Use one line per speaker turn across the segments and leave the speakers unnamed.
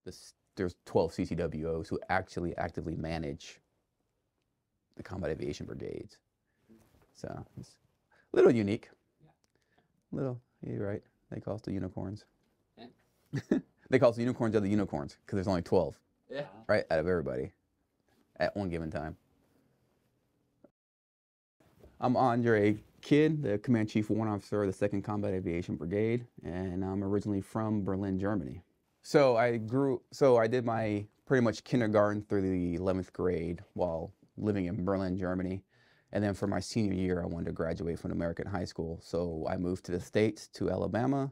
there's 12 CCWOs who actually actively manage the Combat Aviation Brigades. So it's a little unique. Little, you're right. They call us the unicorns. Yeah. They call us the unicorns of the unicorns because there's only 12. Yeah. Right, out of everybody at one given time. I'm Andre Kidd, the Command Chief Warrant Officer of the 2nd Combat Aviation Brigade, and I'm originally from Berlin, Germany. So I did my pretty much kindergarten through the 11th grade while living in Berlin, Germany. And then for my senior year, I wanted to graduate from American high school. So I moved to the States, to Alabama,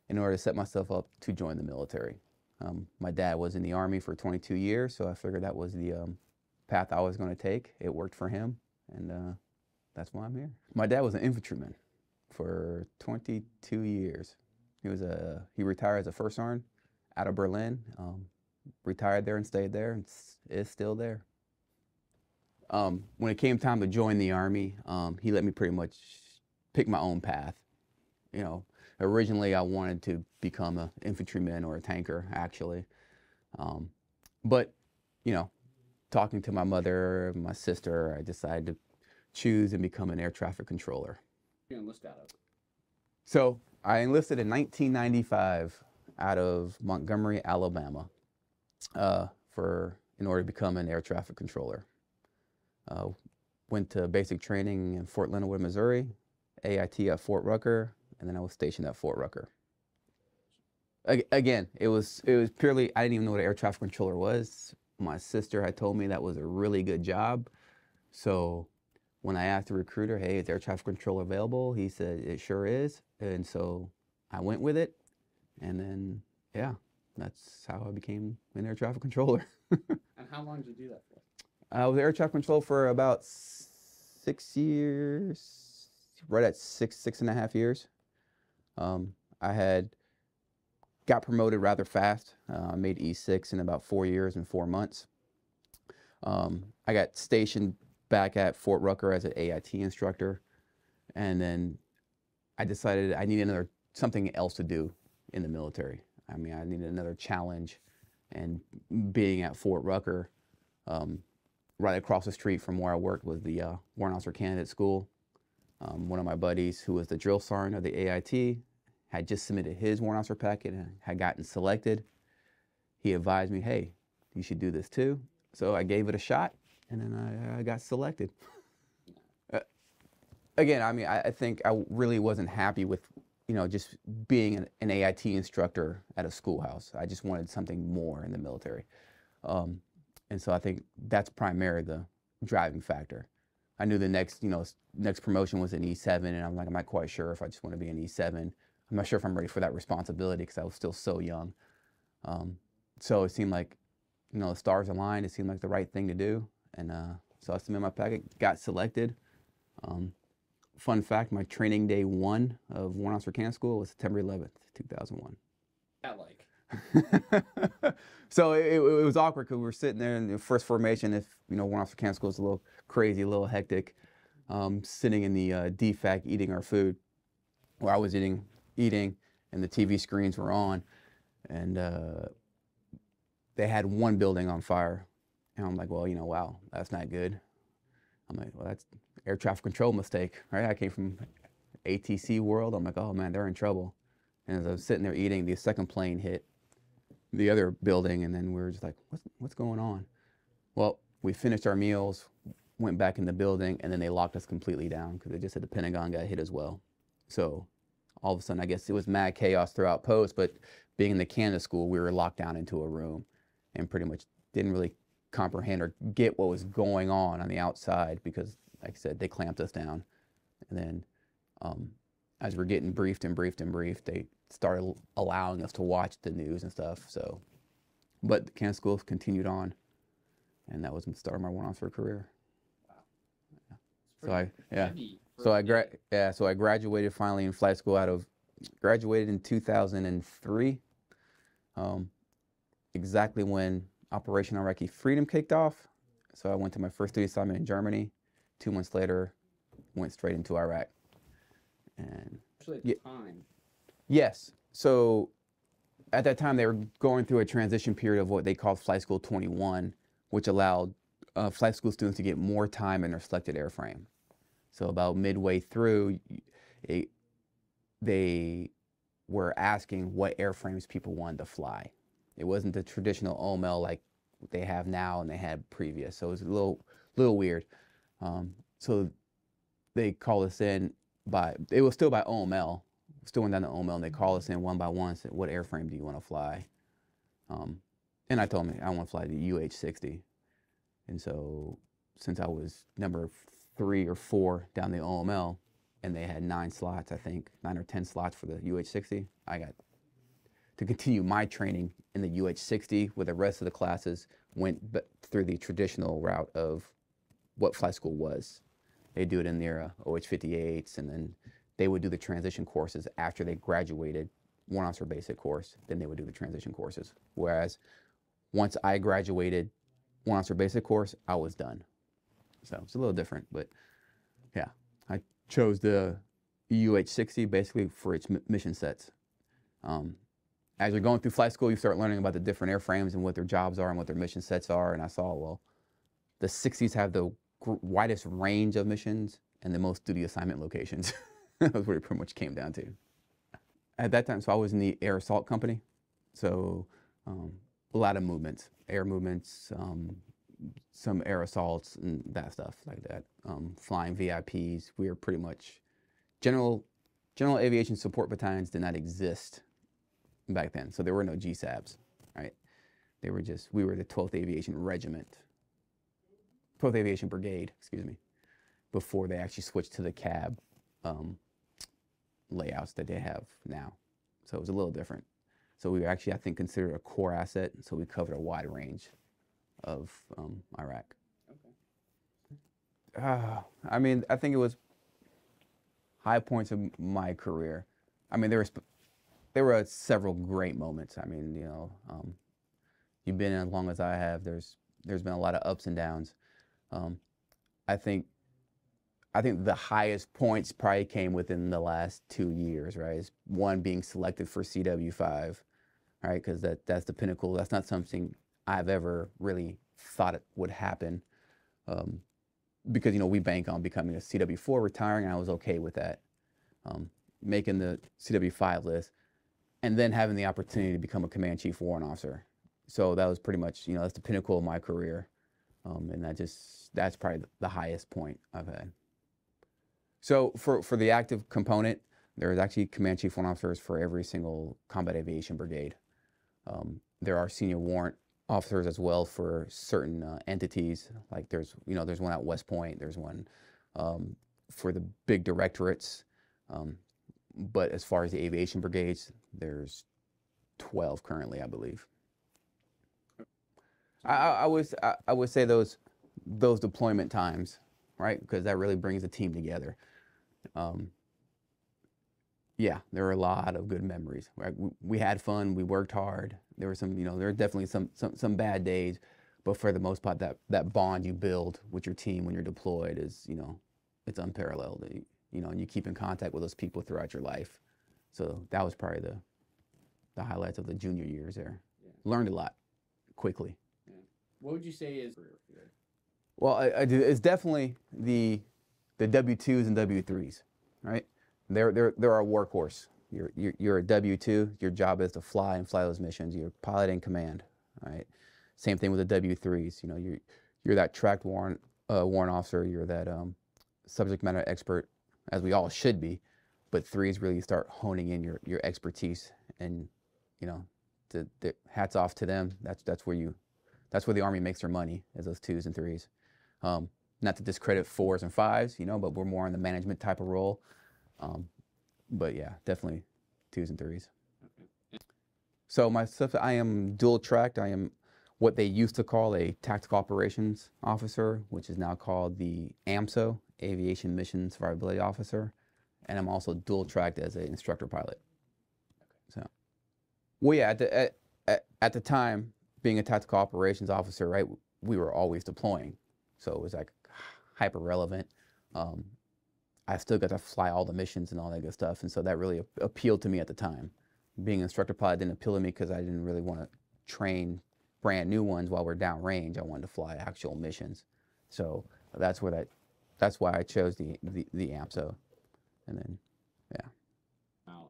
in order to set myself up to join the military. My dad was in the Army for 22 years, so I figured that was the path I was going to take. It worked for him, and that's why I'm here. My dad was an infantryman for 22 years. He retired as a first sergeant out of Berlin, retired there and stayed there, and is still there. When it came time to join the Army, he let me pretty much pick my own path. You know, originally I wanted to become an infantryman or a tanker, actually. But, you know, talking to my mother, my sister, I decided to choose and become an air traffic controller.
You enlist out of?
So I enlisted in 1995 out of Montgomery, Alabama, in order to become an air traffic controller. Went to basic training in Fort Leonard Wood, Missouri, AIT at Fort Rucker, and then I was stationed at Fort Rucker. Again, it was purely, I didn't even know what an air traffic controller was. My sister had told me that was a really good job. So when I asked the recruiter, hey, is air traffic controller available? He said, it sure is. And so I went with it. And then, yeah, that's how I became an air traffic controller.
And how long did you do that for?
I was air traffic control for about 6 years, right at six and a half years. I got promoted rather fast. I made E6 in about 4 years and 4 months. I got stationed back at Fort Rucker as an AIT instructor, and then I decided I needed something else to do in the military. I mean, I needed another challenge, and being at Fort Rucker, right across the street from where I worked was the Warrant Officer Candidate School. One of my buddies, who was the drill sergeant of the AIT, had just submitted his Warrant Officer packet and had gotten selected. He advised me, hey, you should do this too. So I gave it a shot, and then I got selected. Again, I mean, I think I really wasn't happy with, you know, just being an AIT instructor at a schoolhouse. I just wanted something more in the military. And so I think that's primarily the driving factor. I knew the next promotion was an E7, and I'm like, I'm not quite sure if I just want to be an E7. I'm not sure if I'm ready for that responsibility because I was still so young. So it seemed like, you know, the stars aligned. It seemed like the right thing to do. And so I submitted my packet, got selected. Fun fact, my training day 1 of Warrant Officer Candidate School was September 11th, 2001.
That like.
So it was awkward because we were sitting there in the first formation. If you know, Warrant Officer Candidate School is a little crazy, a little hectic. Sitting in the DFAC eating our food, where I was eating, and the TV screens were on, and they had one building on fire, and I'm like, well, you know, wow, that's not good. I'm like, well, that's air traffic control mistake, right? I came from ATC world. I'm like, oh man, they're in trouble. And as I was sitting there eating, the second plane hit the other building, and then we were just like, what's going on? Well, we finished our meals, went back in the building, and then they locked us completely down because they just said the Pentagon got hit as well. So all of a sudden, I guess it was mad chaos throughout post, but being in the Candidate School, we were locked down into a room and pretty much didn't really comprehend or get what was going on the outside because, like I said, they clamped us down. And then as we're getting briefed, they started allowing us to watch the news and stuff. So, but the Candidate School continued on, and that was the start of my Warrant Officer career. Wow. So I graduated finally in flight school graduated in 2003, exactly when Operation Iraqi Freedom kicked off. So I went to my first duty assignment in Germany. 2 months later, went straight into Iraq. And
actually at the time.
Yes. So at that time they were going through a transition period of what they called Flight School 21, which allowed flight school students to get more time in their selected airframe. So about midway through, they were asking what airframes people wanted to fly. It wasn't the traditional OML like they have now and they had previous. So it was a little weird. So they called us in it was still by OML, still went down to OML, and they called us in one by one and said, what airframe do you want to fly? And I told them I want to fly the UH-60. And so since I was number 3 or 4 down the OML, and they had 9 slots, I think, 9 or 10 slots for the UH-60, I got to continue my training in the UH-60 where the rest of the classes went through the traditional route of what flight school was. They do it in their OH-58s, and then they would do the transition courses after they graduated Warrant Officer Basic course. Then they would do the transition courses. Whereas once I graduated Warrant Officer Basic course, I was done. So it's a little different, but yeah, I chose the UH-60 basically for its mission sets. As you're going through flight school, you start learning about the different airframes and what their jobs are and what their mission sets are. And I saw, well, the 60s have the widest range of missions and the most duty assignment locations. That's what it pretty much came down to. At that time, so I was in the Air Assault Company. So a lot of movements, air movements, some air assaults and that stuff like that. Flying VIPs, we were pretty much, general aviation support battalions did not exist back then. So there were no GSABs, right? They were just, we were the 12th Aviation Regiment, 12th Aviation Brigade, excuse me, before they actually switched to the cab layouts that they have now. So it was a little different. So we were actually, I think, considered a core asset. So we covered a wide range of Iraq. Okay. I mean, I think it was high points of my career. I mean, there were several great moments. I mean, you know, you've been in as long as I have. There's been a lot of ups and downs. I think the highest points probably came within the last 2 years, right? One being selected for CW5, right? Because that's the pinnacle. That's not something I've ever really thought it would happen. Because, you know, we bank on becoming a CW4, retiring, and I was okay with that. Making the CW5 list, and then having the opportunity to become a Command Chief Warrant Officer. So that was pretty much, you know, that's the pinnacle of my career. And that's probably the highest point I've had. So for the active component, there's actually Command Chief Warrant Officers for every single Combat Aviation Brigade. There are Senior Warrant Officers as well for certain entities. Like there's one at West Point, there's one for the big directorates. But as far as the aviation brigades, there's 12 currently, I believe. I would say those deployment times, right? Because that really brings the team together. Yeah, there were a lot of good memories. Right? We had fun. We worked hard. There were some, you know, there were definitely some bad days, but for the most part, that bond you build with your team when you're deployed is, you know, it's unparalleled. You know, and you keep in contact with those people throughout your life. So that was probably the highlights of the junior years there. Yeah. Learned a lot quickly.
Yeah. What would you say is?
Well, it's definitely the W2s and W3s, right? They're our workhorse. You're a W2. Your job is to fly those missions. You're pilot in command, right? Same thing with the W3s. You know, you're that tracked warrant officer. You're that subject matter expert, as we all should be. But 3s really start honing in your expertise, and you know, the hats off to them. That's where the Army makes their money, is those 2s and 3s. Not to discredit 4s and 5s, you know, but we're more in the management type of role. But yeah, definitely 2s and 3s. Okay. So myself, I am dual tracked. I am what they used to call a tactical operations officer, which is now called the AMSO, Aviation Mission Survivability Officer. And I'm also dual tracked as an instructor pilot. Okay. So, well, yeah, at the time, being a tactical operations officer, right, we were always deploying. So it was like hyper relevant. I still got to fly all the missions and all that good stuff. And so that really appealed to me at the time. being an instructor pilot didn't appeal to me because I didn't really want to train brand new ones while we're downrange. I wanted to fly actual missions. So that's why I chose the AMSO. And then, yeah.
Wow.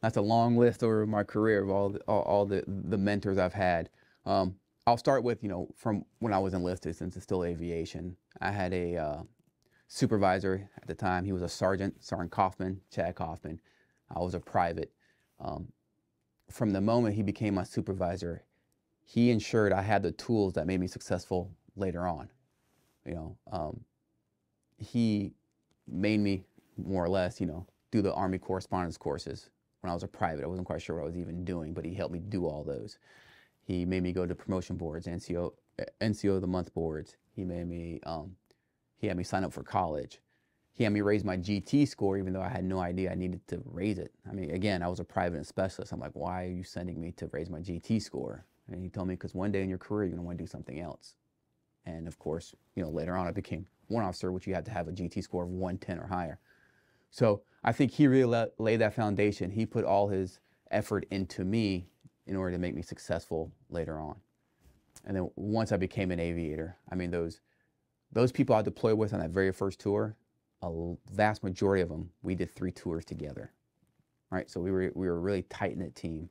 That's a long list over my career of all the mentors I've had. I'll start with, from when I was enlisted, since it's still aviation. I had a supervisor at the time. He was a Sergeant Kaufman, Chad Kaufman. I was a private. From the moment he became my supervisor, he ensured I had the tools that made me successful later on. He made me more or less, do the Army correspondence courses. When I was a private, I wasn't quite sure what I was even doing, but he helped me do all those. He made me go to promotion boards, NCO of the month boards. He had me sign up for college. He had me raise my GT score, even though I had no idea I needed to raise it. I mean, again, I was a private and specialist. I'm like, why are you sending me to raise my GT score? And he told me, because one day in your career, you're gonna want to do something else. And of course, later on I became warrant officer, which you had to have a GT score of 110 or higher. So I think he really laid that foundation. He put all his effort into me in order to make me successful later on. And then once I became an aviator, I mean, those people I deployed with on that very first tour, a vast majority of them, we did 3 tours together, right? So we were a really tight-knit team.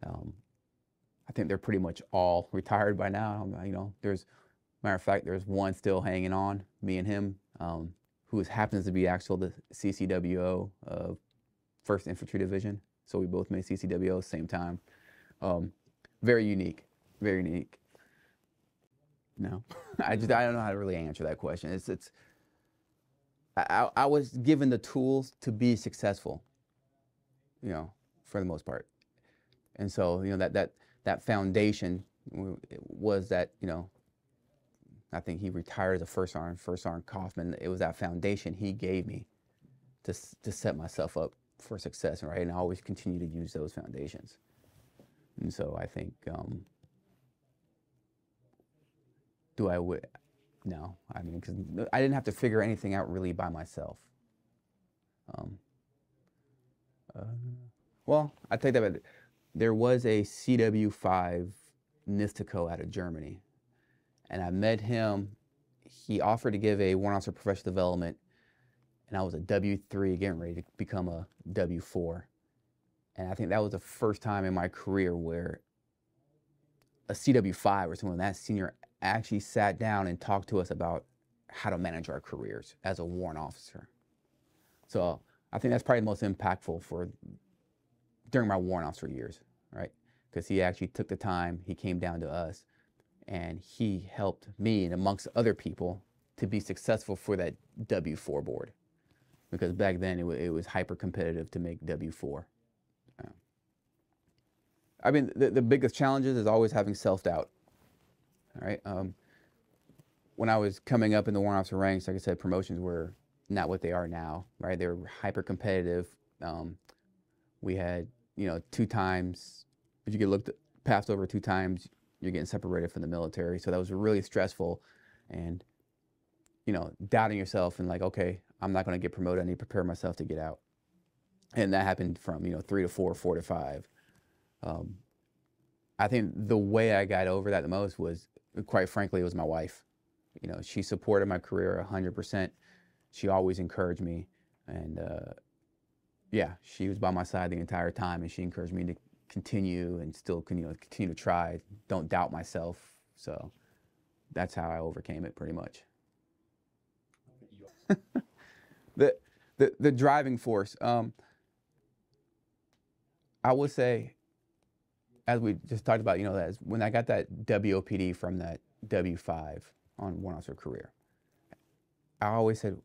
I think they're pretty much all retired by now. Matter of fact, there's one still hanging on, me and him, who happens to be the CCWO of 1st Infantry Division. So we both made CCWO at the same time. Very unique, very unique. No, I don't know how to really answer that question. I was given the tools to be successful, for the most part. And so, that foundation was that, I think he retired as a First Sergeant Kaufman. It was that foundation he gave me to set myself up for success, right? And I always continue to use those foundations. And so I think, no, I mean, because I didn't have to figure anything out really by myself. Well, I take that back. There was a CW5 Nistico out of Germany, and I met him. He offered to give a warrant officer professional development, and I was a W3, getting ready to become a W4. And I think that was the first time in my career where a CW5 or someone that senior actually sat down and talked to us about how to manage our careers as a warrant officer. So I think that's probably the most impactful during my warrant officer years, right? Because he actually took the time, he came down to us, and he helped me, and amongst other people, to be successful for that W4 board. Because back then it was hyper competitive to make W4. I mean, the biggest challenges is always having self-doubt. All right. When I was coming up in the warrant officer ranks, like I said, promotions were not what they are now, right? They were hyper competitive. We had, 2 times, if you get passed over 2 times, you're getting separated from the military. So that was really stressful, and, doubting yourself and like, okay, I'm not going to get promoted. I need to prepare myself to get out. And that happened from, 3 to 4, 4 to 5. I think the way I got over that the most was, quite frankly, it was my wife. She supported my career 100%. She always encouraged me, and yeah, she was by my side the entire time, and she encouraged me to continue and still continue to try. Don't doubt myself. So that's how I overcame it, pretty much. The driving force. I would say, as we just talked about, when I got that WOPD from that W5 on warrant officer career, I always said,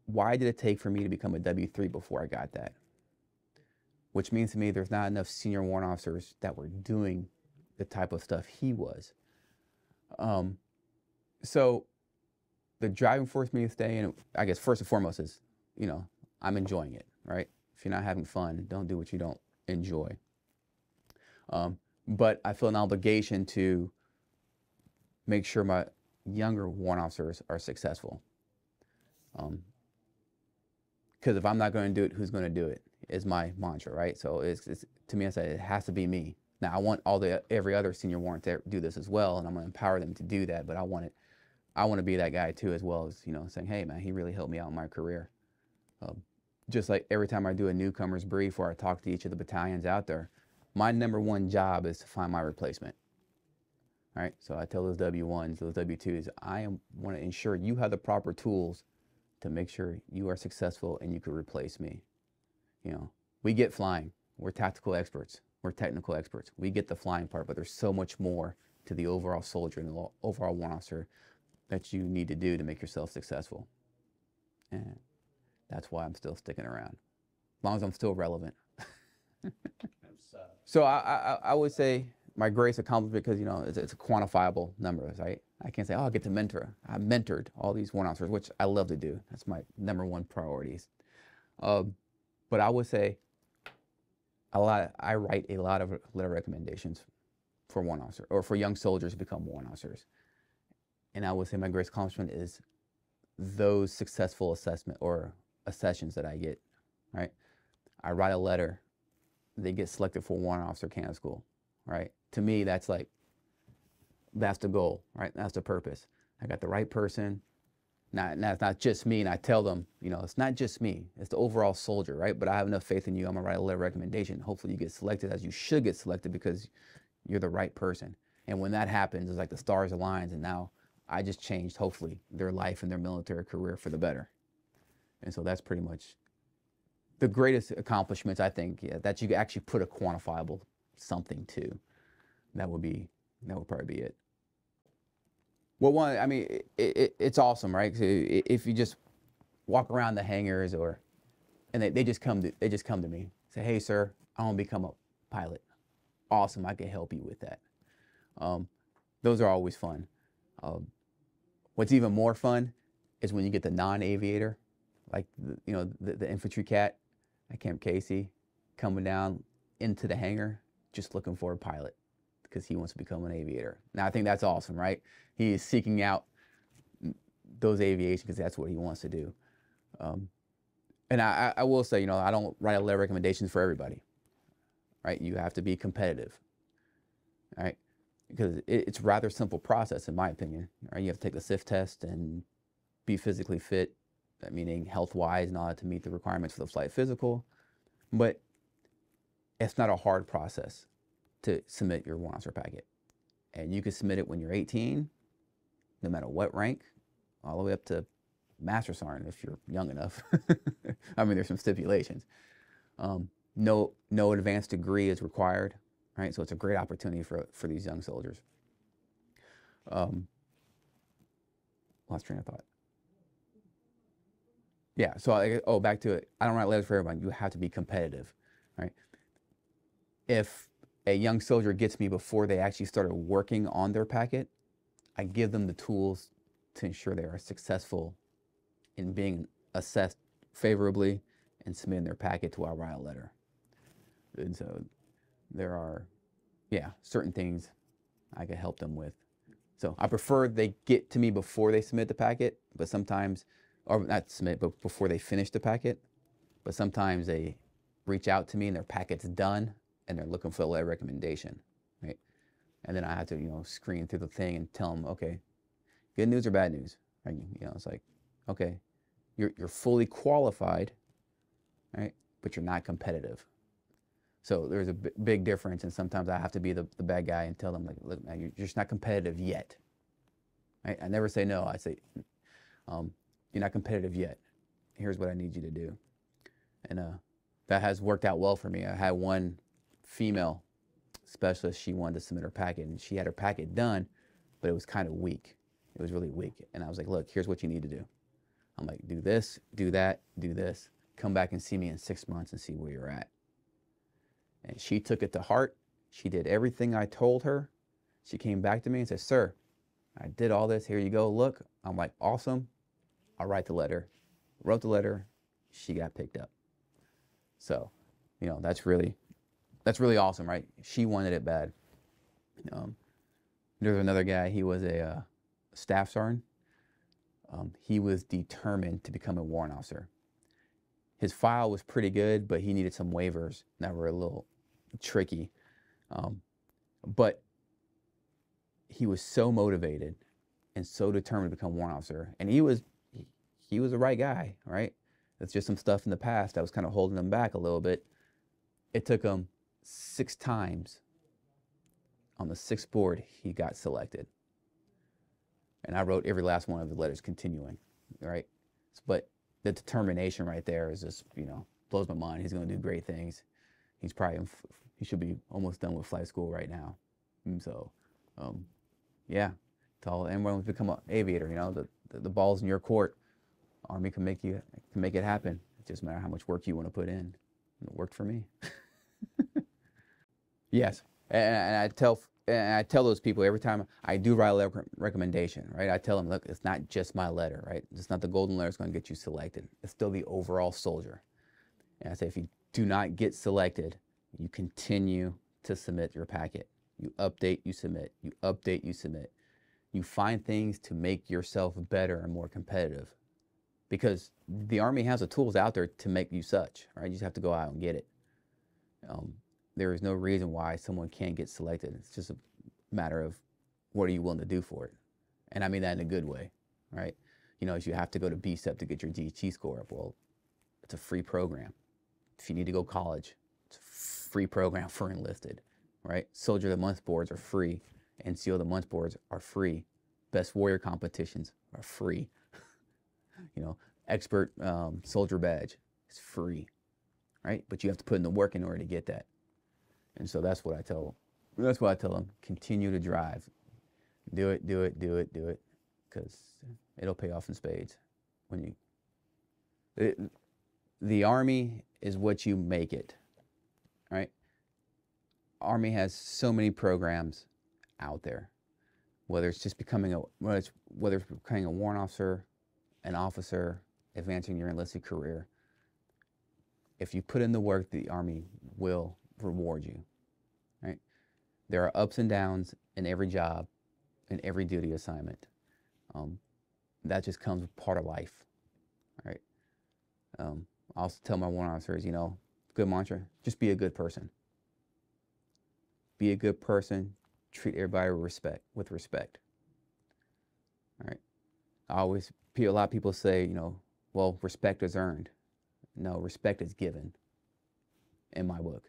why did it take for me to become a W3 before I got that? Which means to me there's not enough senior warrant officers that were doing the type of stuff he was. So the driving force me to stay in, I guess first and foremost is, I'm enjoying it, right? If you're not having fun, don't do what you don't enjoy. But I feel an obligation to make sure my younger warrant officers are successful. Because if I'm not going to do it, who's going to do it? is my mantra, right? So it's to me, I say it has to be me. Now I want every other senior warrant to do this as well, and I'm gonna empower them to do that. But I want to be that guy too, as well as, you know, saying, hey man, he really helped me out in my career. Just like every time I do a newcomer's brief or I talk to each of the battalions out there, my #1 job is to find my replacement. All right, so I tell those W1s, those W2s, want to ensure you have the proper tools to make sure you are successful and you can replace me. You know, we get flying. We're tactical experts. We're technical experts. We get the flying part, but there's so much more to the overall soldier and the overall warrant officer that you need to do to make yourself successful. And that's why I'm still sticking around, as long as I'm still relevant. So I would say my greatest accomplishment, because, you know, it's a quantifiable number, right? I can't say, oh, I get to mentor. I mentored all these warrant officers, which I love to do. That's my #1 priorities. But I would say I write a lot of letter recommendations for warrant officer, or for young soldiers to become warrant officers. And I would say my greatest accomplishment is those successful assessment or accessions that I get, right? I write a letter, they get selected for warrant officer candidate school, right? To me, that's the goal, right? That's the purpose. I got the right person. Now, it's not just me, and I tell them, you know, it's not just me, it's the overall soldier, right? But I have enough faith in you, I'm gonna write a letter of recommendation. Hopefully you get selected, as you should get selected, because you're the right person. And when that happens, it's like the stars align, and now I just changed, hopefully, their life and their military career for the better. And so that's pretty much the greatest accomplishments, I think, yeah, that you actually put a quantifiable something to. That would probably be it. Well, one, I mean, it's awesome, right? So if you just walk around the hangars, and they just come to me, say, hey sir, I want to become a pilot. Awesome, I can help you with that. Those are always fun. What's even more fun is when you get the non-aviator, like the infantry cat at Camp Casey, coming down into the hangar just looking for a pilot because he wants to become an aviator. Now I think that's awesome, right? He is seeking out those aviation because that's what he wants to do. And I will say, you know, I don't write a letter of recommendations for everybody, right? You have to be competitive, right? Because it's a rather simple process, in my opinion. Right? You have to take the SIF test and be physically fit, meaning health-wise, in order to meet the requirements for the flight physical. But it's not a hard process to submit your warrant officer packet. And you can submit it when you're 18, no matter what rank, all the way up to Master Sergeant if you're young enough. I mean, there's some stipulations. No advanced degree is required, right? So it's a great opportunity for these young soldiers. Lost train of thought. Yeah, so back to it. I don't write letters for everyone. You have to be competitive, right? If a young soldier gets me before they actually started working on their packet, I give them the tools to ensure they are successful in being assessed favorably and submitting their packet to our write a letter. And so there are, yeah, certain things I can help them with. So I prefer they get to me before they submit the packet, but sometimes, or not submit, but before they finish the packet. But sometimes they reach out to me and their packet's done and they're looking for a letter of recommendation, right? And then I have to, you know, screen through the thing and tell them, okay, good news or bad news? Right? You know, it's like, okay, you're fully qualified, right? But you're not competitive. So there's a big difference, and sometimes I have to be the bad guy and tell them, like, look, man, you're just not competitive yet. Right? I never say no. I say, you're not competitive yet. Here's what I need you to do. And that has worked out well for me. I had one female specialist, she wanted to submit her packet, and she had her packet done, but it was kind of weak. It was really weak. And I was like, look, here's what you need to do. I'm like, do this, do that, do this. Come back and see me in 6 months and see where you're at. And she took it to heart. She did everything I told her. She came back to me and said, sir, I did all this. Here you go. Look. I'm like, awesome. I'll write the letter. Wrote the letter. She got picked up. So, you know, that's really awesome, right? She wanted it bad. There's another guy. He was a staff sergeant. He was determined to become a warrant officer. his file was pretty good, but he needed some waivers that were a little tricky. But he was so motivated and so determined to become warrant officer, and he was the right guy, right? It's just some stuff in the past that was kind of holding him back a little bit. It took him 6 times. On the 6th board, he got selected. And I wrote every last one of the letters continuing, right? But the determination right there is just, you know, blows my mind. He's going to do great things. He's probably, he should be almost done with flight school right now. And so, yeah, to all anyone who's become an aviator, you know, the ball's in your court. Army can make it happen. It just matters how much work you want to put in. And it worked for me. Yes, and I tell those people every time I do write a recommendation, right? I tell them, look, it's not just my letter, right? It's not the golden letter that's going to get you selected. It's still the overall soldier. And I say, if you do not get selected, you continue to submit your packet. You update, you submit. You update, you submit. You find things to make yourself better and more competitive, because the Army has the tools out there to make you such, right? You just have to go out and get it. There is no reason why someone can't get selected. It's just a matter of what are you willing to do for it. And I mean that in a good way, right? You know, if you have to go to BSEP to get your DHT score up, well, it's a free program. If you need to go to college, it's a free program for enlisted, right? Soldier of the Month boards are free. NCO of the Month boards are free. Best warrior competitions are free. You know, expert soldier badge is free, right? But you have to put in the work in order to get that. And so that's what I tell them. Continue to drive. Do it, do it, do it, do it, because it'll pay off in spades. When the Army is what you make it, right? Army has so many programs out there, whether it's just becoming whether it's becoming a warrant officer, an officer, advancing your enlisted career. If you put in the work, the Army will reward you, right? There are ups and downs in every job, in every duty assignment. That just comes with part of life, right? I also tell my warrant officers, you know, good mantra, just be a good person. Be a good person, treat everybody with respect. All right. A lot of people say, you know, well, respect is earned. No, respect is given in my book.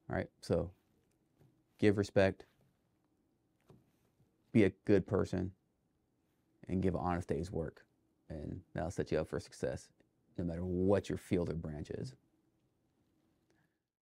All right, so give respect, be a good person, and give an honest day's work. And that'll set you up for success, no matter what your field or branch is.